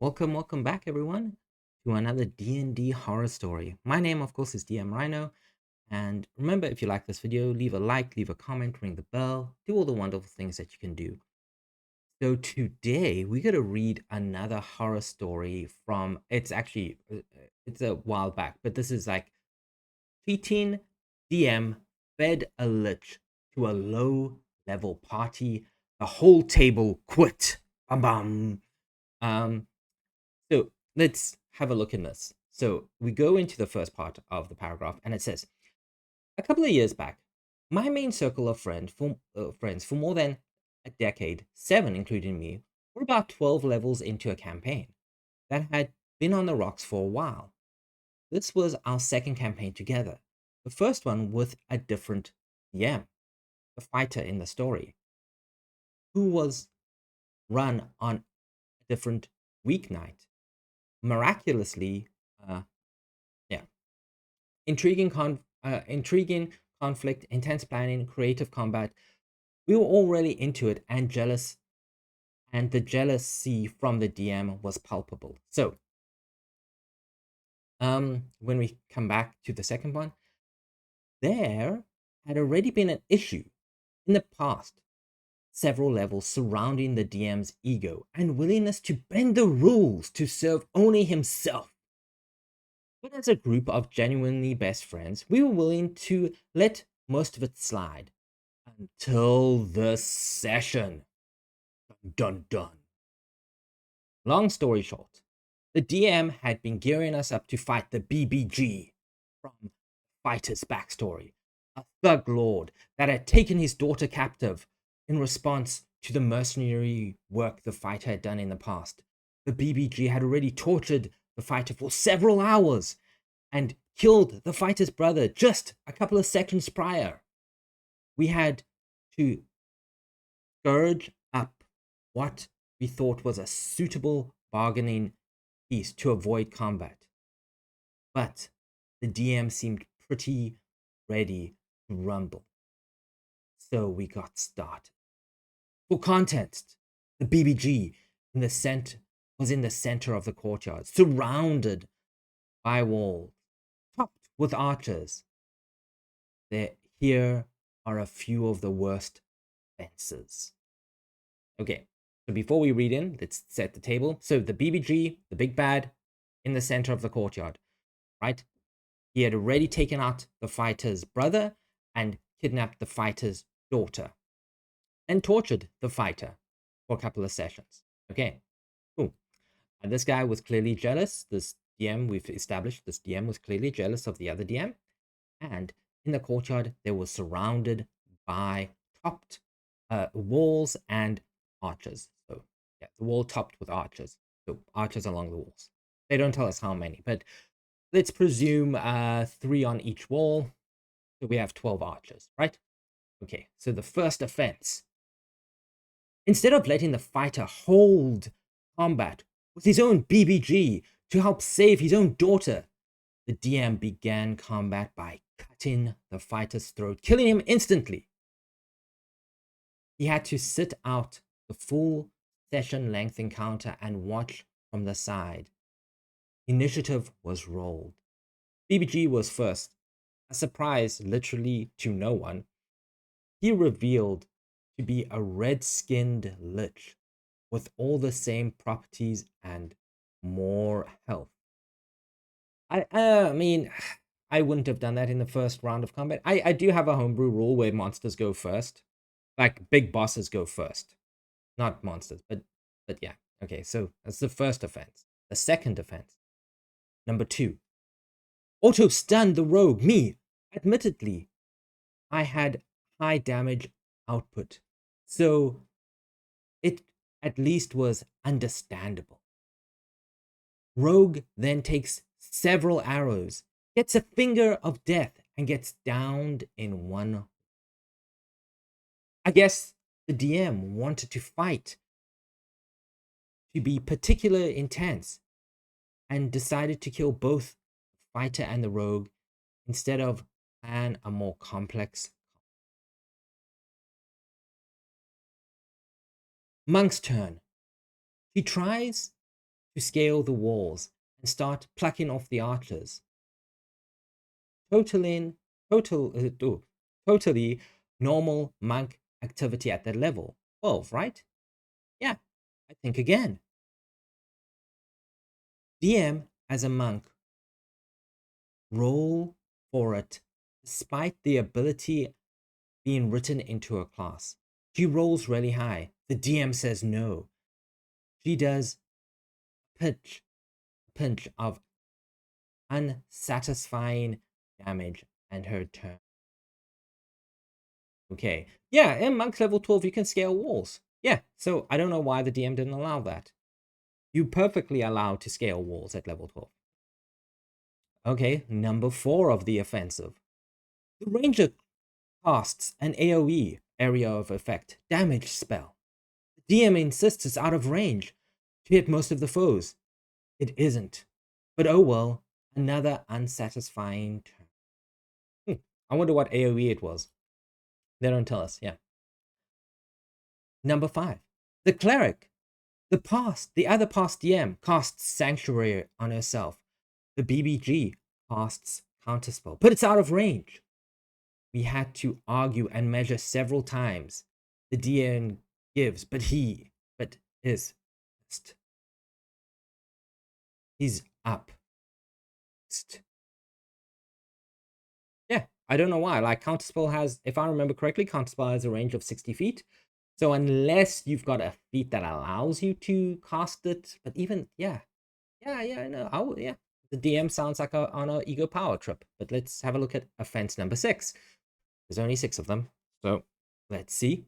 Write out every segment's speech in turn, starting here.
Welcome back, everyone, to another D&D horror story. My name, of course, is DM Rhino, and remember, if you like this video, leave a like, leave a comment, ring the bell, do all the wonderful things that you can do. So today, we're going to read another horror story from, it's a while back, but this is like cheating DM fed a lich to a low-level party. The whole table quit. Bam bam. Um, So let's have a look in this. So we go into the first part of the paragraph, and it says, a couple of years back, my main circle of friends for more than a decade, 7 including me, were about 12 levels into a campaign that had been on the rocks for a while. This was our second campaign together, the first one with a different DM, the fighter in the story, who was run on a different weeknight. Miraculously, uh, yeah, intriguing conflict, intense planning, creative combat. We were all really into it and jealous, and the jealousy from the DM was palpable. So, when we come back to the second one, there had already been an issue in the past, several levels surrounding the DM's ego and willingness to bend the rules to serve only himself. But as a group of genuinely best friends, we were willing to let most of it slide until the session. Dun dun dun. Long story short, the DM had been gearing us up to fight the BBG from Fighter's backstory, a thug lord that had taken his daughter captive in response to the mercenary work the fighter had done in the past. The BBG had already tortured the fighter for several hours and killed the fighter's brother just a couple of seconds prior. We had to scourge up what we thought was a suitable bargaining piece to avoid combat. But the DM seemed pretty ready to rumble. So we got started. For context, the BBG was in the center of the courtyard, surrounded by walls, topped with archers. Here are a few of the worst fences. Okay, so before we read in, let's set the table. So the BBG, the big bad, in the center of the courtyard, right? He had already taken out the fighter's brother and kidnapped the fighter's daughter and tortured the fighter for a couple of sessions. Okay, cool. And this guy was clearly jealous. This DM, we've established, this DM was clearly jealous of the other DM. And in the courtyard, they were surrounded by topped walls and archers. So, yeah, the wall topped with archers. So, archers along the walls. They don't tell us how many, but let's presume 3 on each wall. So, we have 12 archers, right? Okay, so the first offense. Instead of letting the fighter hold combat with his own BBG to help save his own daughter, the DM began combat by cutting the fighter's throat, killing him instantly. He had to sit out the full session-length encounter and watch from the side. Initiative was rolled. BBG was first, a surprise literally to no one. He revealed to be a red-skinned lich with all the same properties and more health. I mean, I wouldn't have done that in the first round of combat. I do have a homebrew rule where monsters go first. Like, big bosses go first. Not monsters, but yeah. Okay, so that's the first offense. The second offense. Number 2. Auto stunned the rogue, me. Admittedly, I had high damage output, so it at least was understandable. Rogue then takes several arrows, gets a finger of death, and gets downed in one. I guess the DM wanted to fight to be particularly intense and decided to kill both the fighter and the rogue instead of plan a more complex. Monk's turn. He tries to scale the walls and start plucking off the archers. Totaling, totally normal monk activity at that level. 12, right? Yeah, I think again. DM as a monk, roll for it despite the ability being written into a class. She rolls really high. The DM says no. She does pinch of unsatisfying damage and her turn. Okay. Yeah, in monk level 12, you can scale walls. Yeah, so I don't know why the DM didn't allow that. You perfectly allowed to scale walls at level 12. Okay, number 4 of the offensive. The ranger casts an AoE, area of effect, damage spell. The DM insists it's out of range to hit most of the foes. It isn't. But oh well, another unsatisfying turn. I wonder what AoE it was. They don't tell us, yeah. Number 5. The cleric. The other past DM casts Sanctuary on herself. The BBG casts Counterspell, but it's out of range. We had to argue and measure several times. The DM gives, but is he's up. Yeah, I don't know why. Like Counterspell has, if I remember correctly, Counterspell has a range of 60 feet. So unless you've got a feat that allows you to cast it, but even yeah, no, yeah. The DM sounds like on a ego power trip. But let's have a look at offense number 6. There's only 6 of them, so let's see.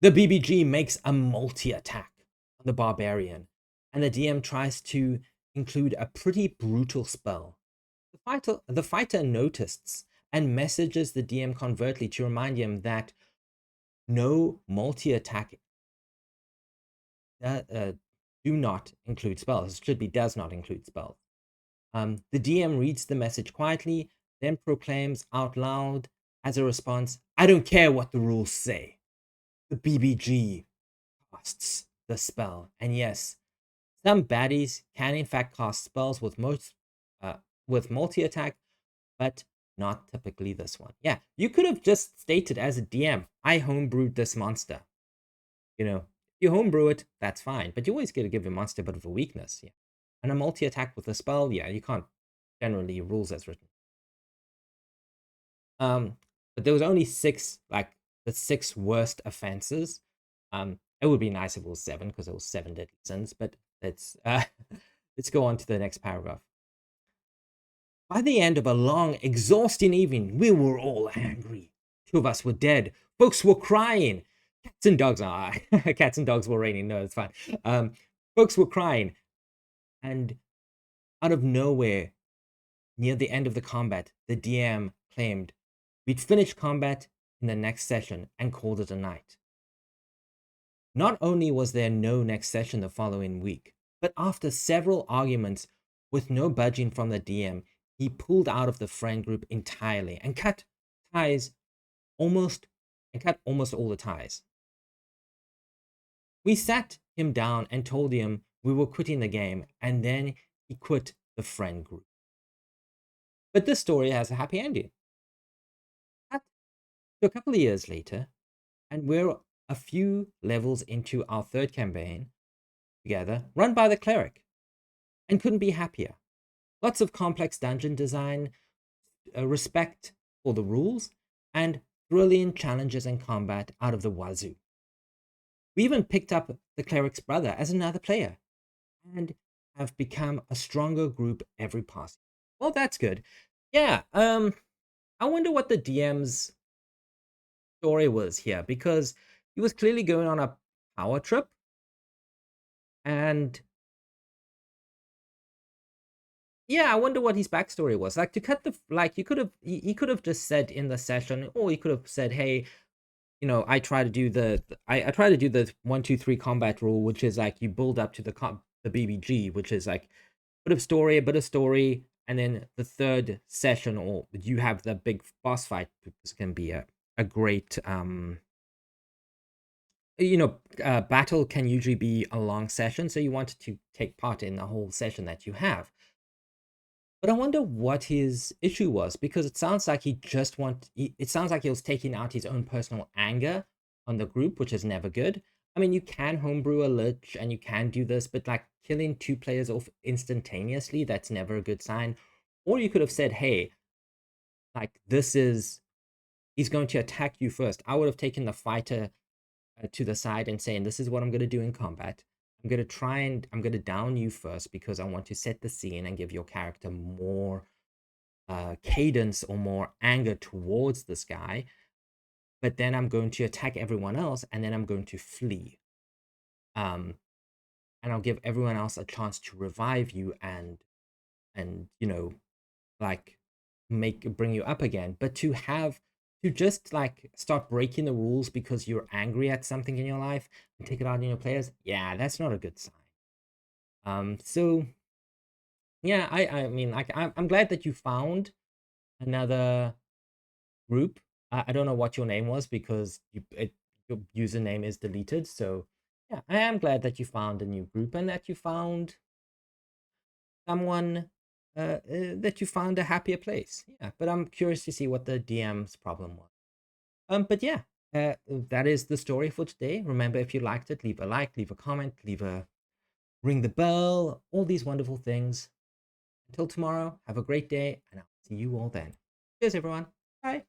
The BBG makes a multi-attack on the barbarian, and the DM tries to include a pretty brutal spell. The fighter notices and messages the DM covertly to remind him that no multi-attack do not include spells. It should be does not include spells. The DM reads the message quietly, then proclaims out loud as a response, I don't care what the rules say. The BBG casts the spell. And yes, some baddies can in fact cast spells with multi-attack, but not typically this one. Yeah, you could have just stated as a DM, I homebrewed this monster. You know, you homebrew it, that's fine, but you always got to give your monster a bit of a weakness. Yeah. And a multi-attack with a spell, yeah, you can't generally rules as written. But there was only 6, like the 6 worst offenses. It would be nice if it was 7 because it was 7 deadly sins, but let's let's go on to the next paragraph. By the end of a long, exhausting evening, we were all angry. 2 of us were dead. Folks were crying. Cats and dogs cats and dogs were raining. No, it's fine. Folks were crying. And out of nowhere, near the end of the combat, the DM claimed we'd finish combat in the next session and called it a night. Not only was there no next session the following week, but after several arguments with no budging from the DM, he pulled out of the friend group entirely and cut almost all the ties. We sat him down and told him we were quitting the game, and then he quit the friend group. But this story has a happy ending. So a couple of years later, and we're a few levels into our 3rd campaign together, run by the cleric, and couldn't be happier. Lots of complex dungeon design, respect for the rules, and brilliant challenges and combat out of the wazoo. We even picked up the cleric's brother as another player, and have become a stronger group every pass. Well, that's good. Yeah, I wonder what the DM's story was here, because he was clearly going on a power trip, and yeah, I wonder what his backstory was. Like, to cut the you could have he could have just said in the session, or he could have said, hey, you know, I try to do the 1 2 3 combat rule, which is like you build up to the BBG, which is like a bit of story, and then the 3rd session, or you have the big boss fight, which can be a great battle can usually be a long session, so you wanted to take part in the whole session that you have. But I wonder what his issue was, because it sounds like it sounds like he was taking out his own personal anger on the group, which is never good. I mean, you can homebrew a Lich and you can do this, but like killing 2 players off instantaneously, that's never a good sign. Or you could have said, hey, like he's going to attack you first. I would have taken the fighter to the side and saying, this is what I'm going to do in combat. I'm going to down you first because I want to set the scene and give your character more cadence or more anger towards this guy. But then I'm going to attack everyone else, and then I'm going to flee. And I'll give everyone else a chance to revive you and like bring you up again. But to just like start breaking the rules because you're angry at something in your life and take it out on your players, yeah, that's not a good sign. So yeah, I mean, like, I'm glad that you found another group. I don't know what your name was because your username is deleted. So yeah, I am glad that you found a new group and that you found someone that you found a happier place. Yeah, but I'm curious to see what the DM's problem was. But yeah, that is the story for today. Remember, if you liked it, leave a like, leave a comment, ring the bell, all these wonderful things. Until tomorrow, have a great day, and I'll see you all then. Cheers, everyone. Bye.